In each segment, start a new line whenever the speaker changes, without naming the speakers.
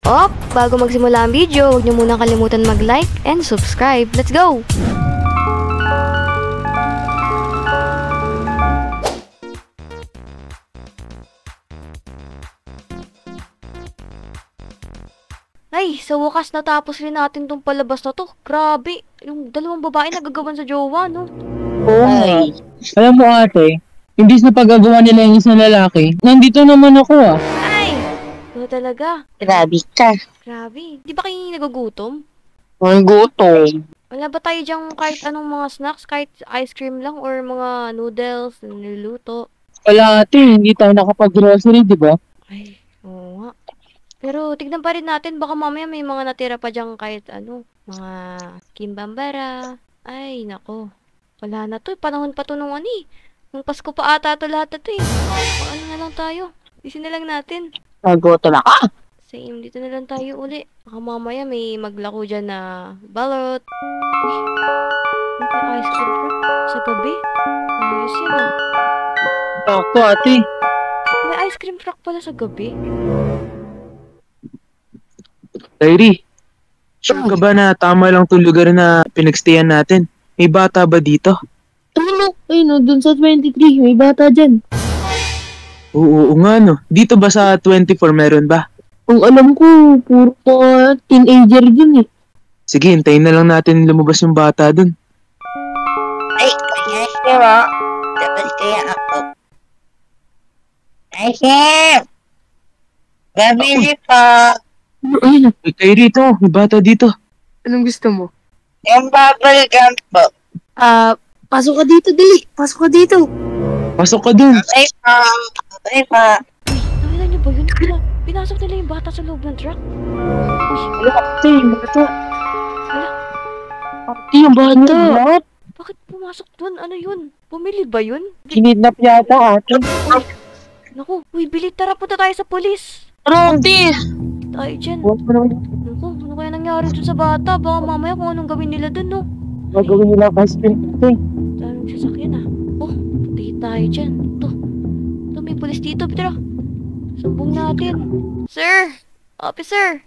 Bago magsimula ang video, huwag niyo muna kalimutan mag-like and subscribe. Let's go! Ay, sa wakas natapos rin natin tong palabas na to. Grabe, yung dalawang babae nagagawan sa jowa, no?
Oo nga. Alam mo ate, imbis na pagagawa nila yung isang lalaki, nandito naman ako
Ay! Ito talaga.
Grabe ka.
Grabe. Di ba kayo nagugutom?
Ang gutom.
Wala ba tayo dyan kahit anong mga snacks? Kahit ice cream lang or mga noodles na niluluto?
Wala ate, hindi tayo nakapag-grocery, di ba?
Ay, oo nga. Pero tignan pa rin natin, baka mamaya may mga natira pa dyan kahit ano, mga kimbambara. Ay, nako. Wala na to, panahon pa to nung ano eh. Nung Pasko pa ata to lahat na to eh. Ano na lang tayo? Isin na lang natin.
Nagutom ako.
Same, dito na lang tayo uli. Baka mamaya may maglako dyan na balot. Uy, may ice cream truck sa gabi. Ayos yun ah.
Ako ate.
May ice cream truck pala sa gabi.
Kyrie, sure ka ba na tama lang itong lugar na pinagstayan natin? May bata ba dito?
Ano? Ay no, dun sa 23, may bata dyan.
Oo nga no. Dito ba sa 24 meron ba?
Ang alam ko, puro mga teenager dyan eh.
Sige, hintayin na lang natin lumabas yung bata dun.
Ay, kaya mo. Dapat kaya ako. Ay, Chef! Gabili pa.
Ay,
Ay, Kyrie, ito. May bata dito.
anong gusto mo?
Yung bubble gum po.
Pasok ka dito, Dili. Pasok ka dito.
Pasok ka dun.
Ay pa. Ay pa.
Nakita niyo ba yun? Pinasok nila yung bata sa loob ng truck. Uy,
Wala, ate, yung bata.
Wala.
Ate, yung bata.
Bakit pumasok dun? Ano yun? Bumili ba yun?
Kinidnap yata, ate.
Naku, uy, bilit, tara, punta tayo sa polis.
Ate!
Tayo dyan.
Huwag mo naman
Naku, ano kaya nangyari dun sa bata? Baka mamaya kung anong gawin nila dun, no?
gagawin nila ice cream, ate.
Daming sasakyan, ah. Oh, punta tayo dyan. Ito, may polis dito, Petra. Sumbong natin. Sir! Officer!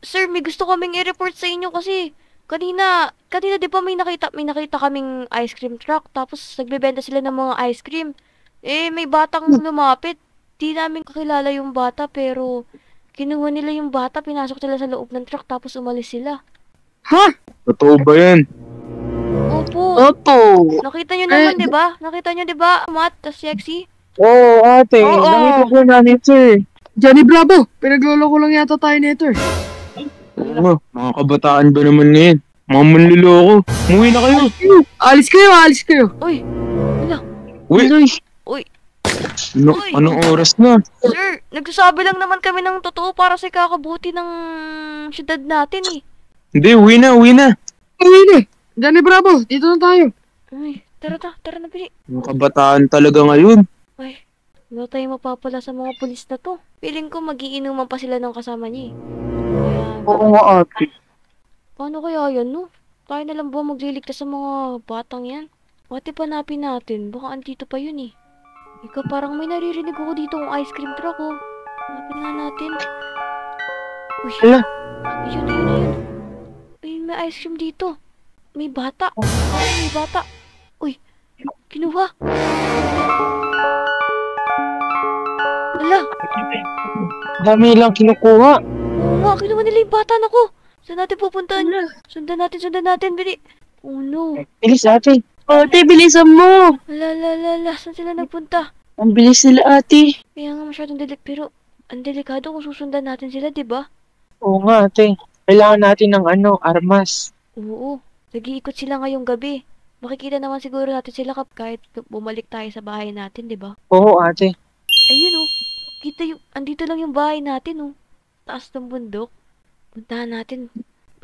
Sir, may gusto kaming i-report sa inyo kasi kanina di ba may nakita kaming ice cream truck tapos nagbebenta sila ng mga ice cream. Eh, may batang lumapit. Di namin kakilala yung bata pero kinuha nila yung bata, pinasok nila sa loob ng truck tapos umalis sila.
Totoo ba yan?
Opo.
Opo.
Nakita nyo naman, di ba? Nakita nyo, di ba? Matt, tas sexy.
Oo, ate.
Oo.
Nakita ko namin, sir. Johnny Bravo, pinagloloko lang yata tayo nito.
Oo, mga kabataan ba naman ngayon? Mga manluloko. Umuwi na kayo.
Alis kayo.
Uy,
Uy,
uy.
anong oras na?
Sir, nagsasabi lang naman kami ng totoo para sa kakabuti ng syudad natin eh.
Hindi, uwi na.
Uwi na. Johnny Bravo, dito na tayo.
Ay, tara na, Pili.
Mga kabataan talaga ngayon.
Ay, wala tayong mapapala sa mga pulis na to. Feeling ko magiinuman pa sila ng kasama niya eh. Kaya,
Oo nga, ate.
paano kaya yan, no? Tayo na lang ba magliligtas sa mga batang yan? Pati panapin natin, baka andito pa yun eh. Ika, parang may naririnig ako dito ng ice cream truck oh. Hanapin nga natin. Uy,
Hala.
ayun. Ay, may ice cream dito. May bata. Parang may bata. Uy, kinuha. Hala,
Dami lang kinukuha.
oo nga, kinuha nila yung bata. Naku, saan natin pupuntahan? Sundan natin, Bili. Oh no.
Bilis, ate. Ate, bilisan mo.
Lala, saan sila nagpunta?
Ang bilis nila, ate.
Kaya nga masyadong pero ang delikado kung susundan natin sila, di ba?
Oo nga, ate. Kailangan natin ng armas.
Oo, nag-iikot sila ngayong gabi. Makikita naman siguro natin sila kahit bumalik tayo sa bahay natin, di ba?
Oo, ate.
Ayun oh, andito lang yung bahay natin oh. Taas ng bundok. Puntahan natin.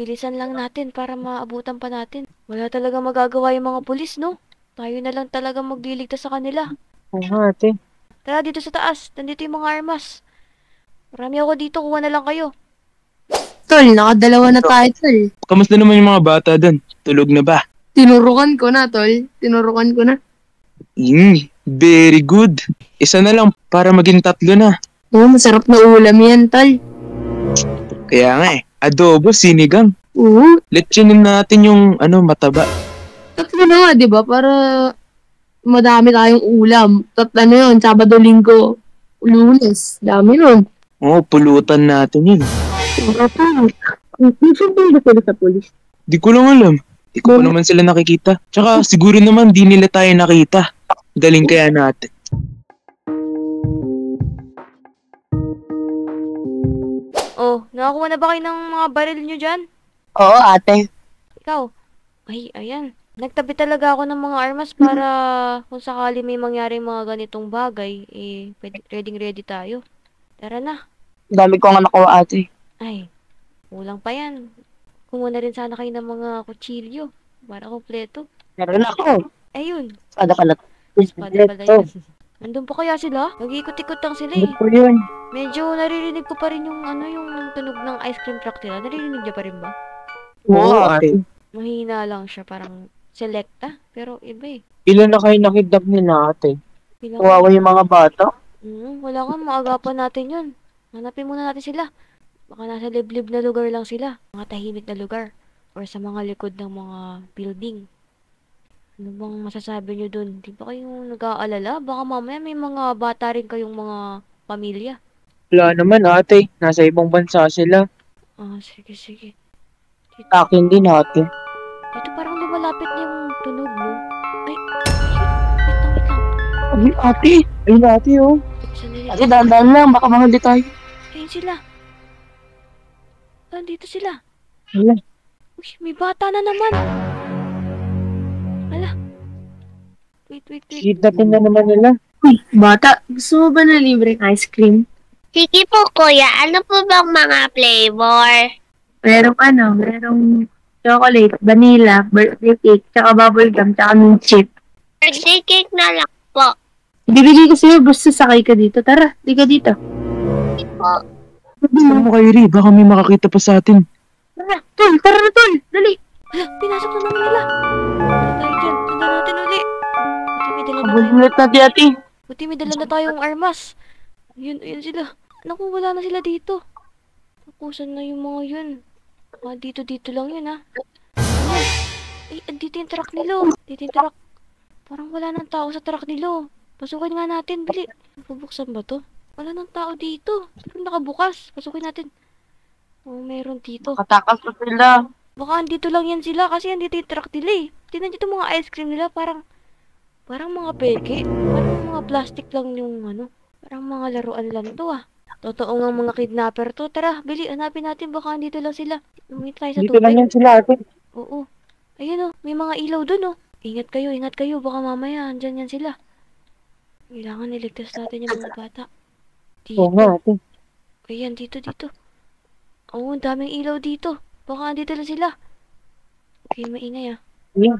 Bilisan lang natin para maabutan pa natin. Wala talaga magagawa yung mga pulis, no? Tayo na lang talaga magliligtas sa kanila.
Oo nga, ate.
Tara, dito sa taas. Nandito yung mga armas. Marami ako dito. Kuha na lang kayo.
Tol, nakadalawa na tayo, tol.
Kamusta naman yung mga bata dun? Tulog na ba?
Tinurukan ko na, tol. Tinurukan ko na.
Very good. Isa na lang para maging 3 na.
Oo, masarap na ulam yan, tol.
Kaya nga eh. Adobo, sinigang.
Oo.
Lechinin natin yung mataba.
Tatlo na nga, di ba? Para madami tayong ulam. Tatlo na yun, Sabado, Linggo, Lunes. Dami nun.
Oo, pulutan natin yun.
Minsan ba yung sila sa polis?
Di ko lang alam. Di ko pa naman sila nakikita. Tsaka siguro naman di nila tayo nakita. Galing kaya natin.
Oh, nakakuha na ba kayo ng mga baril nyo dyan?
Oo, ate.
Ikaw? Ay, ayan. Nagtabi talaga ako ng mga armas para kung sakali may mangyari mga ganitong bagay, eh, ready tayo. Tara na.
Dami ko nga nakuha, ate.
Ay, kulang pa yan. Kumuha na rin sana kayo ng mga kutsilyo para kompleto.
Meron ako.
Ayun,
Sada ka na.
espada pala yun. Nandun pa kaya sila? Nag-ikot-ikot lang sila eh.
Ano po yun?
Medyo naririnig ko pa rin yung yung tunog ng ice cream truck nila. Naririnig niya pa rin ba?
Oo, ate.
Mahina lang siya, parang selecta. Pero iba eh.
Ilan na kayo nakidnap nila ate?
Bilang,
Kawawa yung mga bata.
wala nga, maagapan natin yun. Hanapin muna natin sila. Baka nasa liblib na lugar lang sila. Mga tahimik na lugar. Or sa mga likod ng mga building. Ano bang masasabi nyo dun? Di ba kayong nag-aalala? Baka mamaya may mga bata rin kayong mga pamilya.
Wala naman ate, nasa ibang bansa sila.
Ah, sige. Dito,
Akin din ate.
dito parang lumalapit na yung tunog, no? Ay, ayun. Wait lang.
Ay ate, ayun ate oh.
Sandali.
Ate, dahan-dahan lang. Baka mahuli tayo.
Ayun sila. Nandito sila.
Wala.
Uy, may bata na naman. Hala. Wait.
Kidnapin na naman nila.
Uy, bata, gusto mo ba na libreng ice cream?
Sige po, kuya. Ano po bang mga flavor?
Merong chocolate, vanilla, birthday cake, tsaka bubblegum, tsaka mint chip.
Birthday cake na lang po.
Bibigay ko sa'yo, basta sakay ka dito. Tara, di ka dito.
Saan mo kayo, Ri? Baka may makakita pa sa atin.
Tara na, tol! Dali!
Hala, pinasok na naman nila. Ano tayo dyan? Tanda natin uli.
Mabulit na ate.
Buti may dala na tayong armas. Ayun sila. Naku, wala na sila dito. Nakusan na yung mga yun. Dito lang yun, ha. Ayun. Ay, andito yung truck nilo. Dito yung truck. Parang wala nang tao sa truck nilo. Pasukin nga natin, bili. Bubuksan ba to? Wala nang tao dito. Pero nakabukas. Pasukin natin. Oh, meron dito.
Katakas pa sila.
Baka andito lang yan sila kasi andito yung truck nila eh. Tingnan dito mga ice cream nila parang mga peke. Parang mga plastic lang yung Parang mga laruan lang to ah. Totoo nga mga kidnapper to. Tara, bili, hanapin natin baka andito lang sila. Umit tayo sa
Dito lang
tubig.
yan sila ate.
Oo. Ayun oh, may mga ilaw dun oh. Ingat kayo. Baka mamaya andyan yan sila. Kailangan niligtas natin yung mga bata. Dito.
Oo nga ate.
Ayan, dito. Oo, ang daming ilaw dito. Baka andito lang sila. Okay, maingay ah.
Ayun.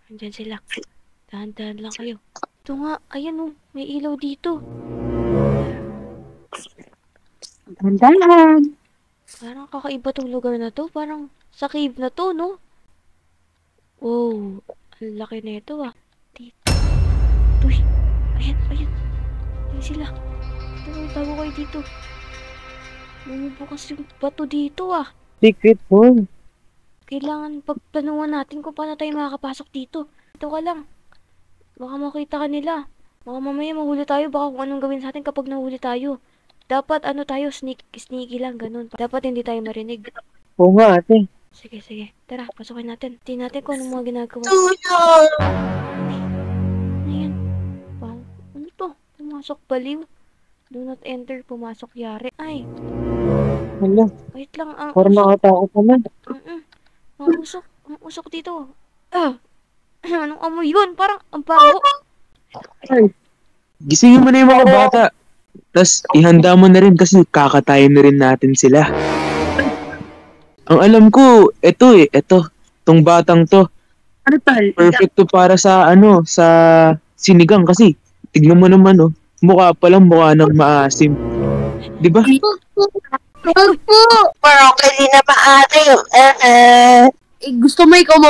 Andyan sila. Dahan-dahan lang kayo. Ito nga, ayan oh, may ilaw dito.
Dahan-dahan.
Parang kakaiba tong lugar na to. Parang sa cave na to, no? Wow, ang laki na ito ah. Dito. Uy, ayan. Ayan sila. Tago kayo dito. Bumubukas yung bato dito ah.
Secret room.
Kailangan pagplanuhan natin kung paano tayo makakapasok dito. Dito ka lang. Baka makita ka nila. Baka mamaya mahuli tayo. Baka kung anong gawin sa atin kapag nahuli tayo. Dapat tayo, sneaky lang, ganun. Dapat hindi tayo marinig.
Oo nga ate.
Sige. Tara, pasukin natin. Tingnan natin kung anong mga ginagawa. Ano yan? Wow. Ano to? Pumasok baliw. Do not enter. Pumasok yari. Ay,
Hala,
wait lang. Ang
parang nakatakot naman.
Ang usok dito. Anong amoy yun? Parang ang baho.
Gisingin mo na yung mga bata. Tapos, ihanda mo na rin kasi kakatayin na rin natin sila. Ang alam ko, ito. Tong batang to.
Ano, tol?
Perfect to para sa sa sinigang kasi. Tignan mo naman mukha pa lang mukha ng maasim. Di ba?
Huwag po.
Pero okay din na ate.
Gusto mo ikaw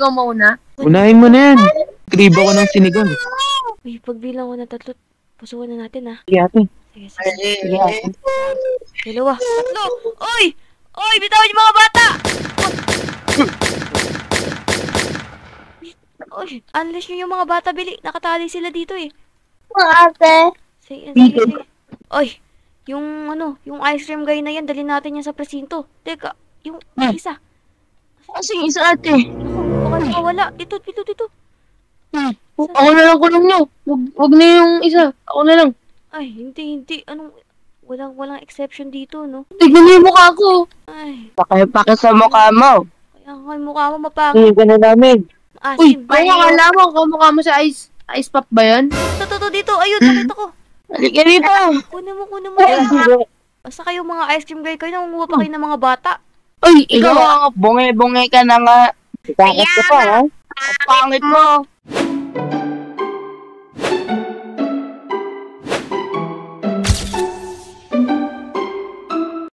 mauna?
Unahin mo na yan. Kriba ko ng sinigang.
Uy, pagbilang ko na 3. Pusuan na natin, ha?
Sige ate.
Sige, sige.
Sige ate.
Dalawa. Tatlo. Oy! Oy! Bitawan yung mga bata! Oy! Unleash nyo yung mga bata, Bili. Nakatali sila dito, eh.
Ate.
Sige, sige, sige. Oy! Yung, yung ice cream guy na yan, dalhin natin yan sa presinto. Teka, yung isa.
Kasing isa ate.
Naku, baka nakawala. Dito.
Ako na lang kulong nyo. Wag na yung isa. Ako na lang.
Ay, hindi. Walang exception dito, no?
Tignan niyo yung mukha ko.
Ay,
Pakipakit sa mukha mo.
kaya nga yung mukha mo mapangit.
Sige ka na namin.
Uy,
Asim.
ay, akala mo, kamukha mo sa ice pop ba yan?
Ito, dito. Ayun, nakita ko.
Halika dito.
Kunin mo. Basta kayo mga ice cream guy kayo, nangunguha pa kayo ng mga bata.
Ay,
Ikaw
ikaw.
ang bungi-bungi ka na nga. Takas ka pa, ha? Ang pangit mo.